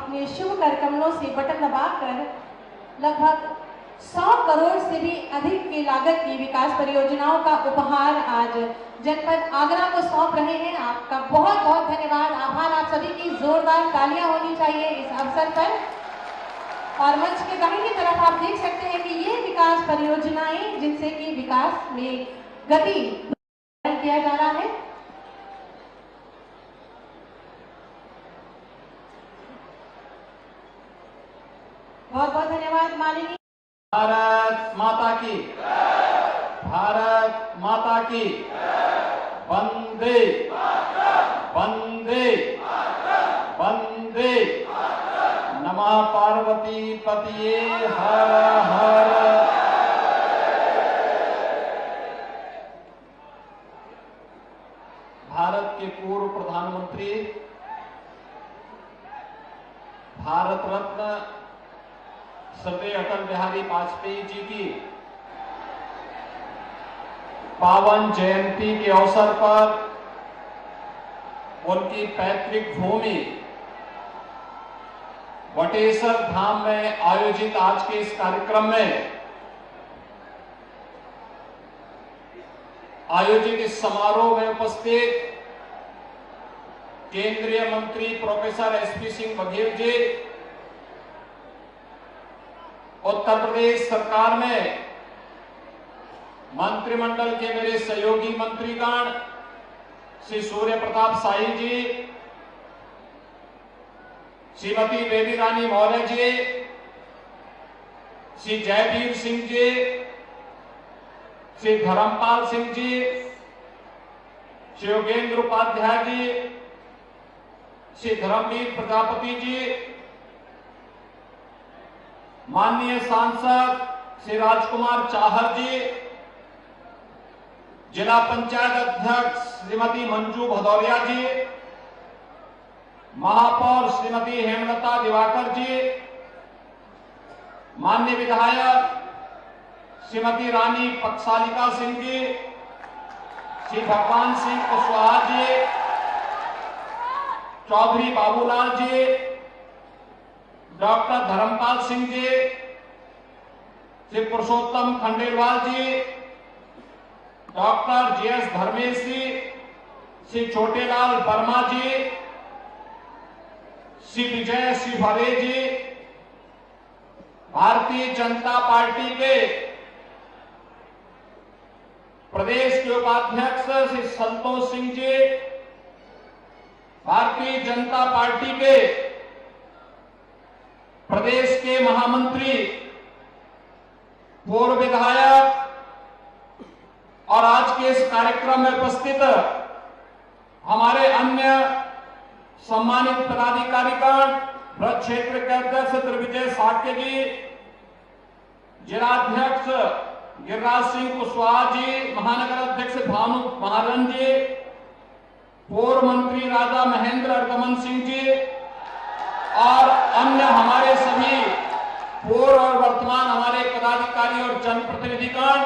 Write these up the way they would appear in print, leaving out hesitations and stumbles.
अपने शुभ करकमलों से बटन दबाकर लगभग 100 करोड़ से भी अधिक की लागत की विकास परियोजनाओं का उपहार आज जनपद आगरा को सौंप रहे हैं। आपका बहुत बहुत धन्यवाद, आभार। आप सभी की जोरदार तालियां होनी चाहिए इस अवसर पर। और मंच के दाहिनी तरफ आप देख सकते हैं कि ये विकास परियोजनाएं जिनसे कि विकास में गति किया जा रहा है। बहुत बहुत धन्यवाद माननीय। भारत माता की, भारत माता की, वंदे वंदे वंदे, नमः पार्वती पतिये हर हर। भारत के पूर्व प्रधानमंत्री, भारत रत्न स्वर्गीय अटल बिहारी वाजपेयी जी की पावन जयंती के अवसर पर उनकी पैतृक भूमि वटेश्वर धाम में आयोजित आज के इस कार्यक्रम में आयोजित इस समारोह में उपस्थित केंद्रीय मंत्री प्रोफेसर एसपी सिंह बघेल जी, उत्तर प्रदेश सरकार में मंत्रिमंडल के मेरे सहयोगी मंत्रीगण श्री सूर्य प्रताप शाही जी, श्रीमती बेबी रानी मौर्य जी, श्री जयवीर सिंह जी, श्री धर्मपाल सिंह जी, श्री योगेंद्र उपाध्याय जी, श्री धर्मवीर प्रजापति जी, माननीय सांसद श्री राजकुमार चाहर जी, जिला पंचायत अध्यक्ष श्रीमती मंजू भदौरिया जी, महापौर श्रीमती हेमलता दिवाकर जी, माननीय विधायक श्रीमती रानी पक्षालिका सिंह जी, श्री भगवान सिंह कुशवाहा जी, चौधरी बाबूलाल जी, डॉक्टर धर्मपाल सिंह जी, श्री पुरुषोत्तम खंडेलवाल जी, डॉक्टर जीएस धर्मेश जी, श्री छोटेलाल वर्मा जी, श्री विजय श्री भरे जी, भारतीय जनता पार्टी के प्रदेश के उपाध्यक्ष श्री संतोष सिंह जी, भारतीय जनता पार्टी के प्रदेश के महामंत्री, पूर्व विधायक और आज के इस कार्यक्रम में उपस्थित हमारे अन्य सम्मानित पदाधिकारीगण, ब्रज क्षेत्र के अध्यक्ष त्रिविजय साक्य जी, जिलाध्यक्ष गिरिराज सिंह कुशवाहा जी, महानगर अध्यक्ष भानु महाजन जी, पूर्व मंत्री राजा महेंद्र अर्गमन सिंह जी और अन्य हमारे सभी पूर्व और वर्तमान हमारे पदाधिकारी और जनप्रतिनिधिगण,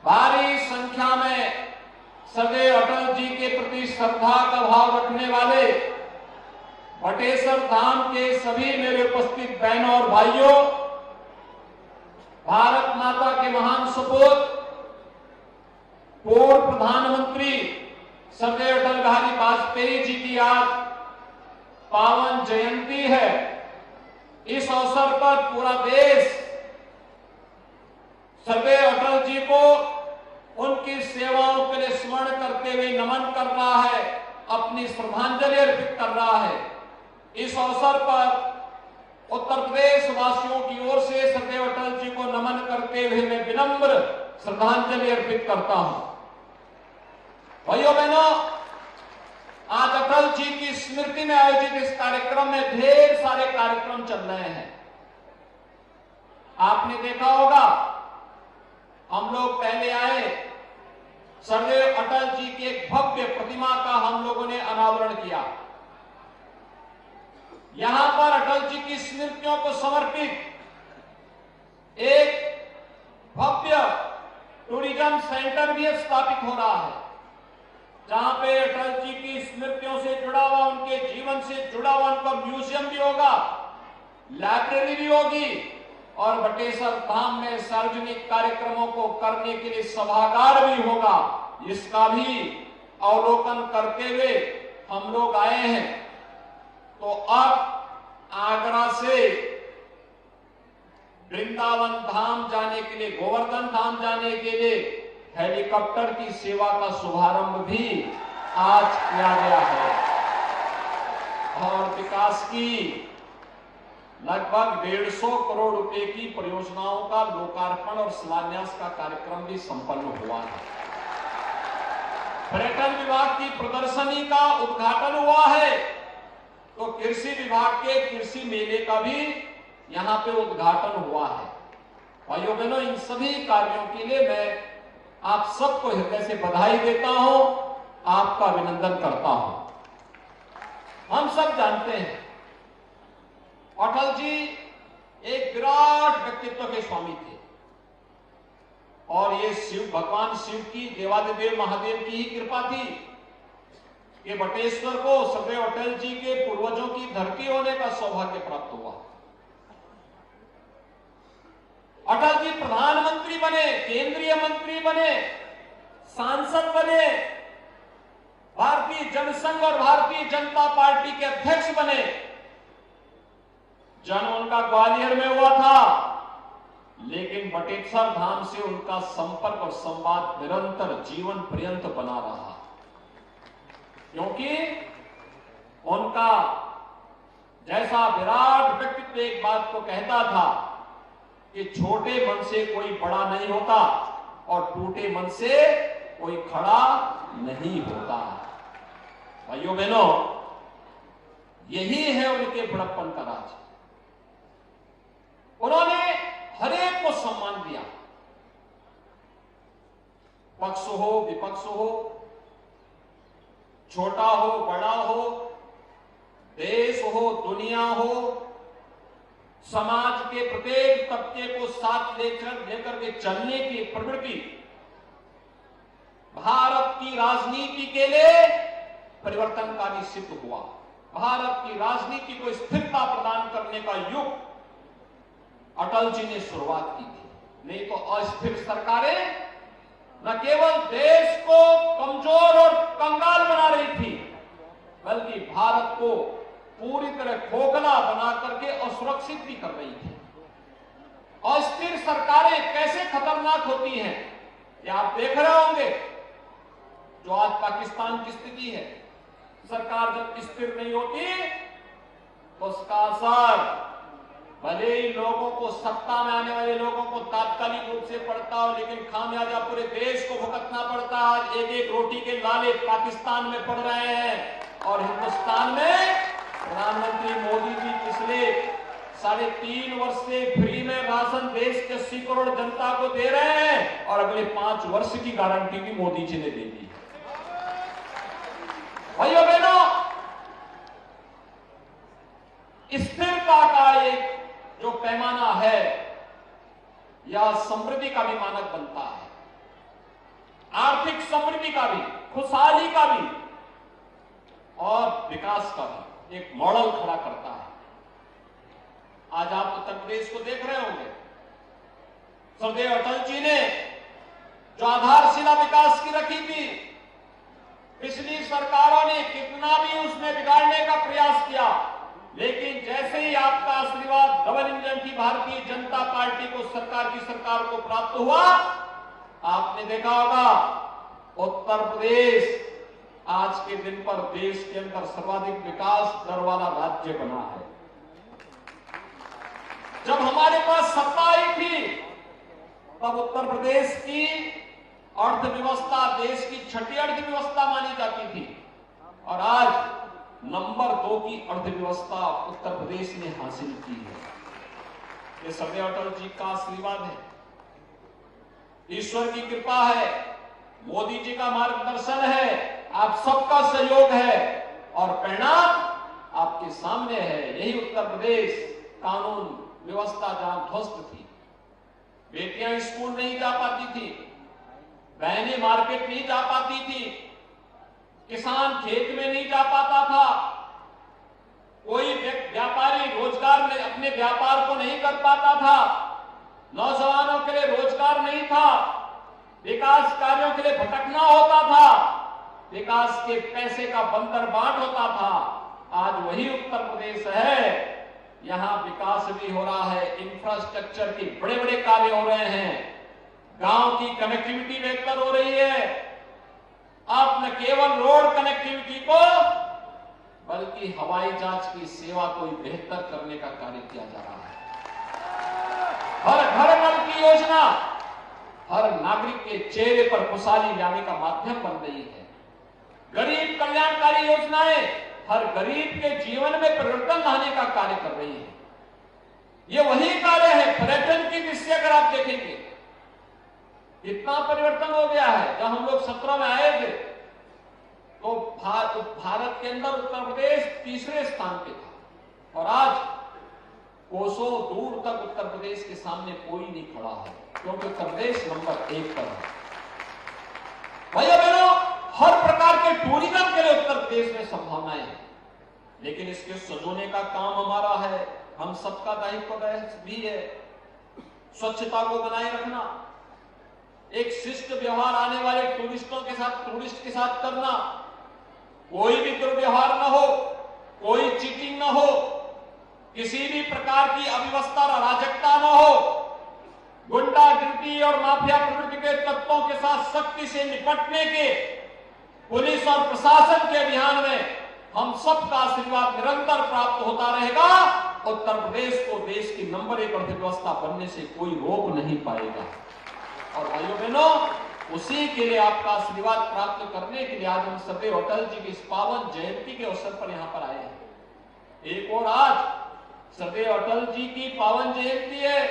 भारी संख्या में स्वर्गीय अटल जी के प्रति श्रद्धा का भाव रखने वाले वटेश्वर धाम के सभी मेरे उपस्थित बहनों और भाइयों, भारत माता के महान सपूत पूर्व प्रधानमंत्री स्वर्गीय अटल बिहारी वाजपेयी जी की आज पावन जयंती है। इस अवसर पर पूरा देश स्वर्गीय अटल जी को उनकी सेवाओं के लिए स्मरण करते हुए नमन कर रहा है, अपनी श्रद्धांजलि अर्पित कर रहा है। इस अवसर पर उत्तर प्रदेश वासियों की ओर से स्वर्गीय अटल जी को नमन करते हुए मैं विनम्र श्रद्धांजलि अर्पित करता हूं। भाइयों बहनों, आज अटल जी की स्मृति में आयोजित इस कार्यक्रम में ढेर सारे कार्यक्रम चल रहे हैं। आपने देखा होगा, हम लोग पहले आए, स्वर्गीय अटल जी की एक भव्य प्रतिमा का हम लोगों ने अनावरण किया। यहां पर अटल जी की स्मृतियों को समर्पित एक भव्य टूरिज्म सेंटर भी स्थापित हो रहा है। जहां पे अटल जी की स्मृतियों से जुड़ा हुआ, उनके जीवन से जुड़ा हुआ उनका म्यूजियम भी होगा, लाइब्रेरी भी होगी और बटेश्वर धाम में सार्वजनिक कार्यक्रमों को करने के लिए सभागार भी होगा। इसका भी अवलोकन करते हुए हम लोग आए हैं। तो अब आगरा से वृंदावन धाम जाने के लिए, गोवर्धन धाम जाने के लिए हेलीकॉप्टर की सेवा का शुभारंभ भी आज किया गया है और विकास की लगभग 150 करोड़ रुपए की परियोजनाओं का लोकार्पण और शिलान्यास का कार्यक्रम भी संपन्न हुआ है। पर्यटन विभाग की प्रदर्शनी का उद्घाटन हुआ है, तो कृषि विभाग के कृषि मेले का भी यहां पे उद्घाटन हुआ है। भाइयों बहनों, इन सभी कार्यों के लिए मैं आप सबको हृदय से बधाई देता हूं, आपका अभिनंदन करता हूं। हम सब जानते हैं अटल जी एक विराट व्यक्तित्व के स्वामी थे और ये भगवान शिव की, देवादिदेव महादेव की ही कृपा थी कि बटेश्वर को सदैव अटल जी के पूर्वजों की धरती होने का सौभाग्य प्राप्त हुआ। अटल जी प्रधानमंत्री बने, केंद्रीय मंत्री बने, सांसद बने, भारतीय जनसंघ और भारतीय जनता पार्टी के अध्यक्ष बने। जन्म उनका ग्वालियर में हुआ था, लेकिन बटेश्वर धाम से उनका संपर्क और संवाद निरंतर जीवन पर्यंत बना रहा, क्योंकि उनका जैसा विराट व्यक्तित्व एक बात को कहता था कि छोटे मन से कोई बड़ा नहीं होता और टूटे मन से कोई खड़ा नहीं होता। भाइयों बहनों, यही है उनके बड़प्पन का राज। उन्होंने हरेक को सम्मान दिया, पक्ष हो विपक्ष हो, छोटा हो बड़ा हो, देश हो दुनिया हो, समाज के प्रत्येक तबके को साथ लेकर के चलने की प्रवृत्ति भारत की राजनीति के लिए परिवर्तनकारी सिद्ध हुआ। भारत की राजनीति को स्थिरता प्रदान करने का युग अटल जी ने शुरुआत की थी। नहीं तो अस्थिर सरकारें न केवल देश को कमजोर और कंगाल बना रही थी, बल्कि भारत को पूरी तरह खोखला बना करके असुरक्षित भी कर रही थी। अस्थिर सरकारें कैसे खतरनाक होती हैं, ये आप देख रहे होंगे। जो आज पाकिस्तान की स्थिति है, सरकार जब स्थिर नहीं होती तो उसका असर भले ही लोगों को, सत्ता में आने वाले लोगों को तात्कालिक रूप से पड़ता हो, लेकिन खामियाजा पूरे देश को भुगतना पड़ता है। आज एक एक रोटी के लाले पाकिस्तान में पड़ रहे हैं और हिंदुस्तान में प्रधानमंत्री मोदी जी पिछले 3.5 वर्ष से फ्री में राशन देश के 80 करोड़ जनता को दे रहे हैं और अगले 5 वर्ष की गारंटी भी मोदी जी ने दे दी। भाइयों बहनों, स्थिरता का एक जो पैमाना है या समृद्धि का भी मानक बनता है, आर्थिक समृद्धि का भी, खुशहाली का भी और विकास का भी एक मॉडल खड़ा करता है। आज आप उत्तर प्रदेश को देख रहे होंगे, सरदेव अटल जी ने जो आधारशिला विकास की रखी थी, पिछली सरकारों ने कितना भी उसमें बिगाड़ने का प्रयास किया, लेकिन जैसे ही आपका आशीर्वाद डबल इंजन की भारतीय जनता पार्टी को, सरकार को प्राप्त हुआ, आपने देखा होगा उत्तर प्रदेश आज के दिन पर देश के अंदर सर्वाधिक विकास दर वाला राज्य बना है। जब हमारे पास सत्ता आई थी, तब उत्तर प्रदेश की अर्थव्यवस्था देश की 6ठी अर्थव्यवस्था मानी जाती थी और आज नंबर 2 की अर्थव्यवस्था उत्तर प्रदेश ने हासिल की है। ये सरदेव अटल जी का आशीर्वाद है, ईश्वर की कृपा है, मोदी जी का मार्गदर्शन है, आप सबका सहयोग है और परिणाम आपके सामने है। यही उत्तर प्रदेश कानून व्यवस्था जहां ध्वस्त थी, बेटियां स्कूल नहीं जा पाती थी, बहनें मार्केट नहीं जा पाती थी, किसान खेत में नहीं जा पाता था, कोई व्यापारी रोजगार में अपने व्यापार को नहीं कर पाता था, नौजवानों के लिए रोजगार नहीं था, विकास कार्यों के लिए भटकना होता था, विकास के पैसे का बंदरबाट होता था। आज वही उत्तर प्रदेश है, यहां विकास भी हो रहा है, इंफ्रास्ट्रक्चर के बड़े बड़े कार्य हो रहे हैं, गांव की कनेक्टिविटी बेहतर हो रही है। अब न केवल रोड कनेक्टिविटी को बल्कि हवाई जहाज की सेवा को बेहतर करने का कार्य किया जा रहा है। हर घर नल की योजना हर नागरिक के चेहरे पर खुशहाली लाने का माध्यम बन रही है। गरीब कल्याणकारी योजनाएं हर गरीब के जीवन में परिवर्तन लाने का कार्य कर रही है। ये वही कार्य है पर्यटन की दृष्टि अगर आप देखेंगे इतना परिवर्तन हो गया है। जब हम लोग 17 में आए थे तो भारत के अंदर उत्तर प्रदेश तीसरे स्थान पे था और आज कोसों दूर तक उत्तर प्रदेश के सामने कोई नहीं खड़ा है, क्योंकि उत्तर प्रदेश नंबर 1 पर है। भाइयों बहनों, हर प्रकार के टूरिज्म के लिए उत्तर प्रदेश में संभावनाएं हैं, लेकिन इसके सजोने का काम हमारा है, हम सबका दायित्व भी है। स्वच्छता को बनाए रखना, एक शिष्ट व्यवहार आने वाले टूरिस्ट के साथ करना, कोई भी दुर्व्यवहार न हो, कोई चीटिंग न हो, किसी भी प्रकार की अव्यवस्था और अराजकता न हो, गुंडागिरी और माफिया प्रवृत्ति के तत्वों के साथ सख्ती से निपटने के पुलिस और प्रशासन के अभियान में हम सबका आशीर्वाद निरंतर प्राप्त होता रहेगा। उत्तर प्रदेश को देश की नंबर 1 अर्थव्यवस्था बनने से कोई रोक नहीं पाएगा। और भाइयों बहनों, उसी के लिए आपका आशीर्वाद प्राप्त करने के लिए आज हम सदैव अटल जी की इस पावन जयंती के अवसर पर यहां पर आए हैं। एक और आज सदैव अटल जी की पावन जयंती है।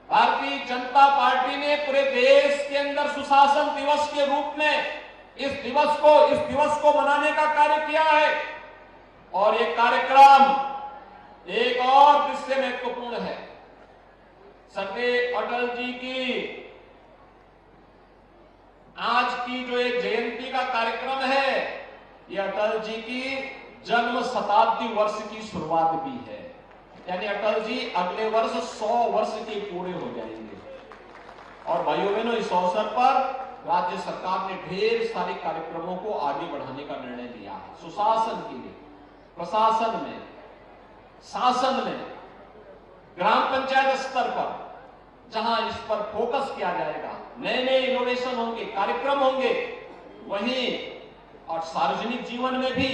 भारतीय जनता पार्टी ने पूरे देश के अंदर सुशासन दिवस के रूप में इस दिवस को मनाने का कार्य किया है और ये कार्यक्रम एक और दृष्टि महत्वपूर्ण है। सदैव अटल जी की आज की जो एक जयंती का कार्यक्रम है, ये अटल जी की जन्म शताब्दी वर्ष की शुरुआत भी है, यानी अटल जी अगले वर्ष 100 वर्ष के पूरे हो जाएंगे। और भाइयों बहनों, इस अवसर पर राज्य सरकार ने ढेर सारे कार्यक्रमों को आगे बढ़ाने का निर्णय लिया है। सुशासन के लिए प्रशासन में, शासन में, ग्राम पंचायत स्तर पर जहां इस पर फोकस किया जाएगा, नए नए इनोवेशन होंगे, कार्यक्रम होंगे, वहीं और सार्वजनिक जीवन में भी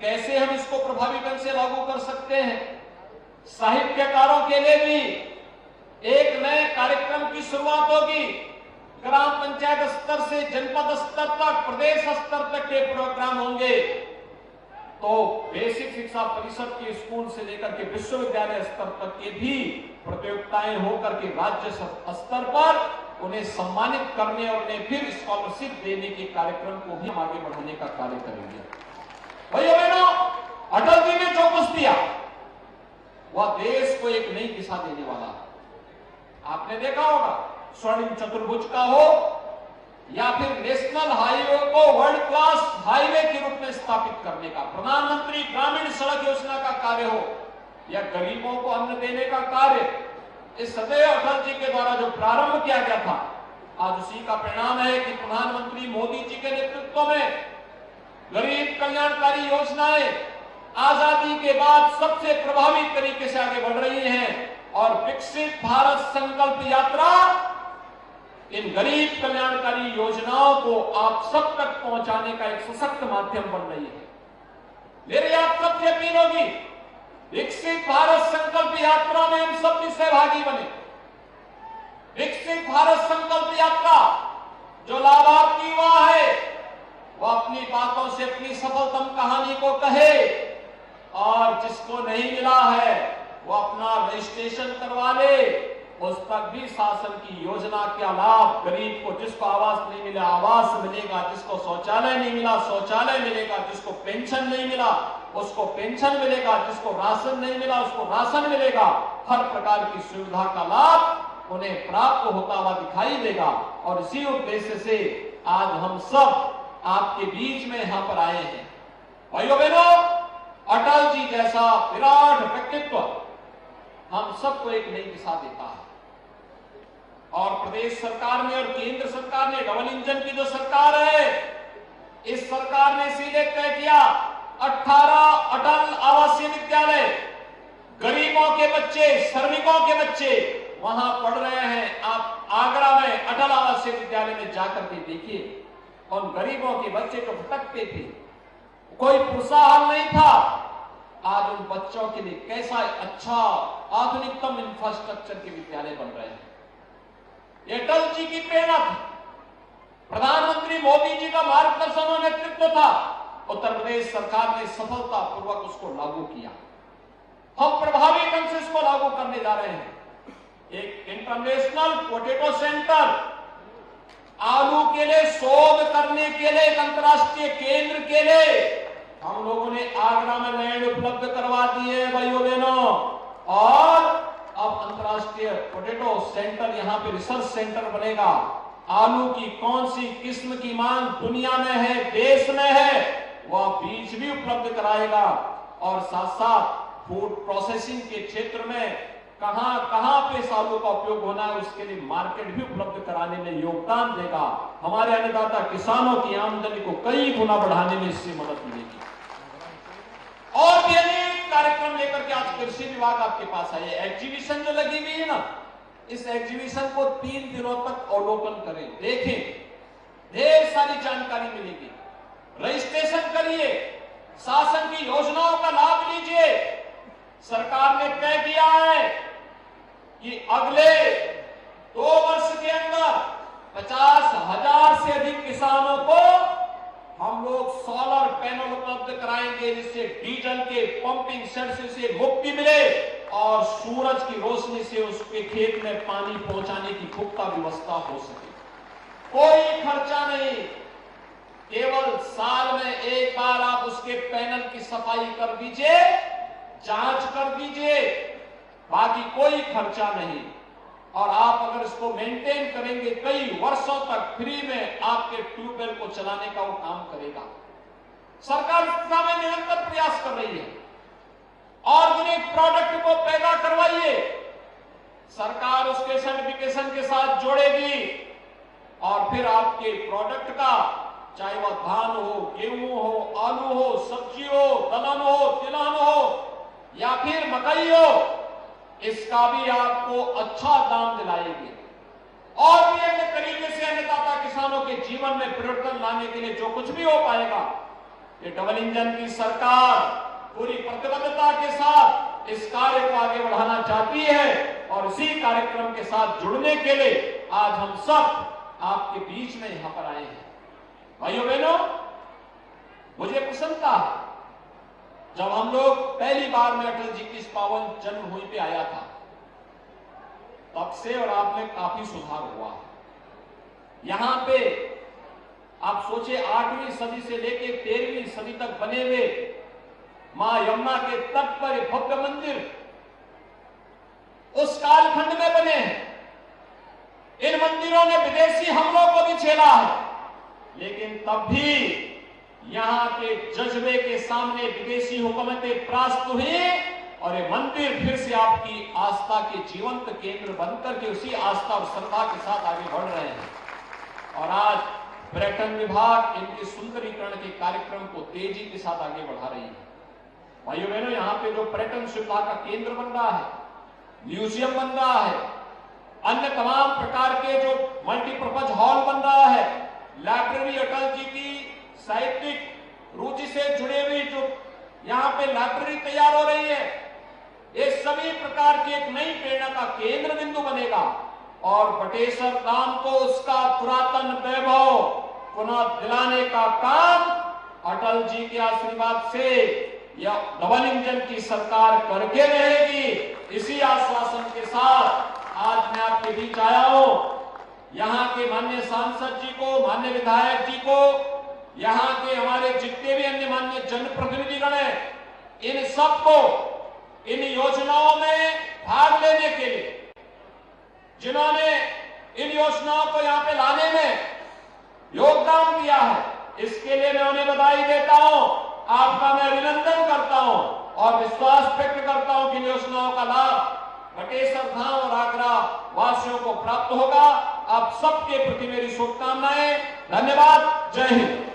कैसे हम इसको प्रभावी ढंग से लागू कर सकते हैं। साहित्यकारों के लिए भी एक नए कार्यक्रम की शुरुआत होगी। ग्राम पंचायत स्तर से जनपद स्तर तक, प्रदेश स्तर तक के प्रोग्राम होंगे। तो बेसिक शिक्षा परिषद के स्कूल से लेकर के विश्वविद्यालय स्तर तक के भी प्रतियोगिताएं होकर के राज्य स्तर पर उन्हें सम्मानित करने और उन्हें फिर स्कॉलरशिप देने के कार्यक्रम को भी हम आगे बढ़ाने का कार्य करेंगे। भाइयों बहनों, अटल जी ने जो कुछ दिया वह देश को एक नई दिशा देने वाला है। आपने देखा होगा, स्वर्णिम चतुर्भुज का हो या फिर नेशनल हाईवे को वर्ल्ड क्लास हाईवे के रूप में स्थापित करने का, प्रधानमंत्री ग्रामीण सड़क योजना का कार्य हो या गरीबों को अन्न देने का कार्य, इस सदैव अटल जी के द्वारा जो प्रारंभ किया गया था, आज उसी का परिणाम है कि प्रधानमंत्री मोदी जी के नेतृत्व में गरीब कल्याणकारी योजनाएं आजादी के बाद सबसे प्रभावी तरीके से आगे बढ़ रही हैं और विकसित भारत संकल्प यात्रा इन गरीब कल्याणकारी योजनाओं को आप सब तक पहुंचाने का एक सशक्त माध्यम बन रही है। मेरी आप सबसे अपील होगी, विकसित भारत संकल्प यात्रा में हम सब भी सहभागी बने। विकसित भारत संकल्प यात्रा जो लाभार्थी हुआ है वह अपनी बातों से अपनी सफलतम कहानी को कहे और जिसको नहीं मिला है वो अपना रजिस्ट्रेशन करवा ले। उस तक भी शासन की योजना का लाभ, गरीब को जिसको आवास नहीं मिला आवास मिलेगा, जिसको शौचालय नहीं मिला शौचालय मिलेगा, जिसको पेंशन नहीं मिला उसको पेंशन मिलेगा, जिसको राशन नहीं मिला उसको राशन मिलेगा। हर प्रकार की सुविधा का लाभ उन्हें प्राप्त होता हुआ दिखाई देगा और इसी उद्देश्य से आज हम सब आपके बीच में यहां पर आए हैं। भाइयों बहनों, अटल जी जैसा विराट व्यक्तित्व हम सबको एक नई दिशा देता है। और प्रदेश सरकार ने और केंद्र सरकार ने, डबल इंजन की जो सरकार है, इस सरकार ने सीधे तय किया 18 अटल आवासीय विद्यालय, गरीबों के बच्चे, श्रमिकों के बच्चे वहां पढ़ रहे हैं। आप आगरा में अटल आवासीय विद्यालय में जाकर के देखिए, उन गरीबों के बच्चे तो भटकते थे, कोई प्रोत्साहन नहीं था। आज उन बच्चों के लिए कैसा अच्छा आधुनिकतम इंफ्रास्ट्रक्चर के विद्यालय बन रहे हैं। ये अटल जी की प्रेरणा थी, प्रधानमंत्री मोदी जी का मार्गदर्शन और नेतृत्व था। उत्तर प्रदेश सरकार ने सफलतापूर्वक उसको लागू किया। हम प्रभावी ढंग से इसको लागू करने जा रहे हैं। एक इंटरनेशनल पोटैटो सेंटर, आलू के लिए शोध करने के लिए एक अंतर्राष्ट्रीय केंद्र के लिए हम लोगों ने आगरा में लैंड उपलब्ध करवा दी है भाइयों बहनों। और अब अंतर्राष्ट्रीय पोटैटो सेंटर, यहां पे रिसर्च सेंटर बनेगा। आलू की कौन सी किस्म की मांग दुनिया में है, देश में है, वह बीज भी उपलब्ध कराएगा। और साथ साथ फूड प्रोसेसिंग के क्षेत्र में कहां कहां पे इस आलू का उपयोग होना है, उसके लिए मार्केट भी उपलब्ध कराने में योगदान देगा। हमारे अन्नदाता किसानों की आमदनी को कई गुना बढ़ाने में इससे मदद मिलेगी। और भी अनेक कार्यक्रम लेकर के आज कृषि विभाग आपके पास है। एग्जीबिशन जो लगी हुई है ना, इस एग्जीबिशन को 3 दिनों तक अवलोकन करें, देखें, ढेर सारी जानकारी मिलेगी। रजिस्ट्रेशन करिए, शासन की योजनाओं का लाभ लीजिए। सरकार ने तय किया है कि अगले 2 वर्ष के अंदर 50,000 से अधिक किसानों को हम लोग सोलर पैनल उपलब्ध कराएंगे, जिससे डीजल के पंपिंग सेट से मुक्ति मिले और सूरज की रोशनी से उसके खेत में पानी पहुंचाने की पुख्ता व्यवस्था हो सके। कोई खर्चा नहीं, केवल साल में एक बार आप उसके पैनल की सफाई कर दीजिए, जांच कर दीजिए, बाकी कोई खर्चा नहीं। और आप अगर इसको मेंटेन करेंगे, कई वर्षों तक फ्री में आपके ट्यूबवेल को चलाने का वो काम करेगा। सरकार इस दिशा में निरंतर प्रयास कर रही है। ऑर्गेनिक प्रोडक्ट को पैदा करवाइए, सरकार उसके सर्टिफिकेशन के साथ जोड़ेगी और फिर आपके प्रोडक्ट का, चाहे वह धान हो, गेहूं हो, आलू हो, सब्जी हो, दलहन हो, तिलहन हो या फिर मकई हो, इसका भी आपको अच्छा दाम दिलाएगी। और भी अन्य तरीके से अन्नदाता किसानों के जीवन में परिवर्तन लाने के लिए जो कुछ भी हो पाएगा, ये डबल इंजन की सरकार पूरी प्रतिबद्धता के साथ इस कार्य को आगे बढ़ाना चाहती है। और इसी कार्यक्रम के साथ जुड़ने के लिए आज हम सब आपके बीच में यहां पर आए हैं। भाइयों बहनों, मुझे प्रसन्नता है जब हम लोग पहली बार में अटल जी की इस पावन जन्मभूमि पे आया था, तब से और आप में काफी सुधार हुआ है। यहां पे आप सोचे 8वीं सदी से लेकर 13वीं सदी तक बने हुए मां यमुना के तट पर भव्य मंदिर उस कालखंड में बने हैं। इन मंदिरों ने विदेशी हमलों को भी झेला है, लेकिन तब भी यहां के जज्बे के सामने विदेशी हुकूमतें परास्त हुई और ये मंदिर फिर से आपकी आस्था के जीवंत केंद्र बनकर के उसी आस्था और श्रद्धा के साथ आगे बढ़ रहे हैं। और आज पर्यटन विभाग इनके सुंदरीकरण के कार्यक्रम को तेजी के साथ आगे बढ़ा रही है। भाइयों बहनों, यहाँ पे जो पर्यटन सुविधा का केंद्र बन रहा है, म्यूजियम बन रहा है, अन्य तमाम प्रकार के जो मल्टीपर्पज हॉल बन रहा है, लाइब्रेरी, अटल जी की साहित्यिक रुचि से जुड़े हुई जो यहाँ पे लाइब्रेरी तैयार हो रही है, ये सभी प्रकार की एक नई प्रेरणा का केंद्र बिंदु बनेगा। और बटेश्वर धाम को उसका पुरातन वैभव पुनः दिलाने का काम अटल जी के आशीर्वाद से या डबल इंजन की सरकार करके रहेगी। इसी आश्वासन के साथ आज मैं आपके बीच आया हूं। यहाँ के माननीय सांसद जी को, माननीय विधायक जी को, यहाँ के हमारे जितने भी अन्य माननीय जनप्रतिनिधिगण हैं, इन सबको इन योजनाओं में भाग लेने के लिए, जिन्होंने इन योजनाओं को यहाँ पे लाने में योगदान दिया है, इसके लिए मैं उन्हें बधाई देता हूं, आपका मैं अभिनंदन करता हूं और विश्वास व्यक्त करता हूं कि इन योजनाओं का लाभ बटेश्वर धाम और आगरा वासियों को प्राप्त होगा। आप सबके प्रति मेरी शुभकामनाएं। धन्यवाद। जय हिंद।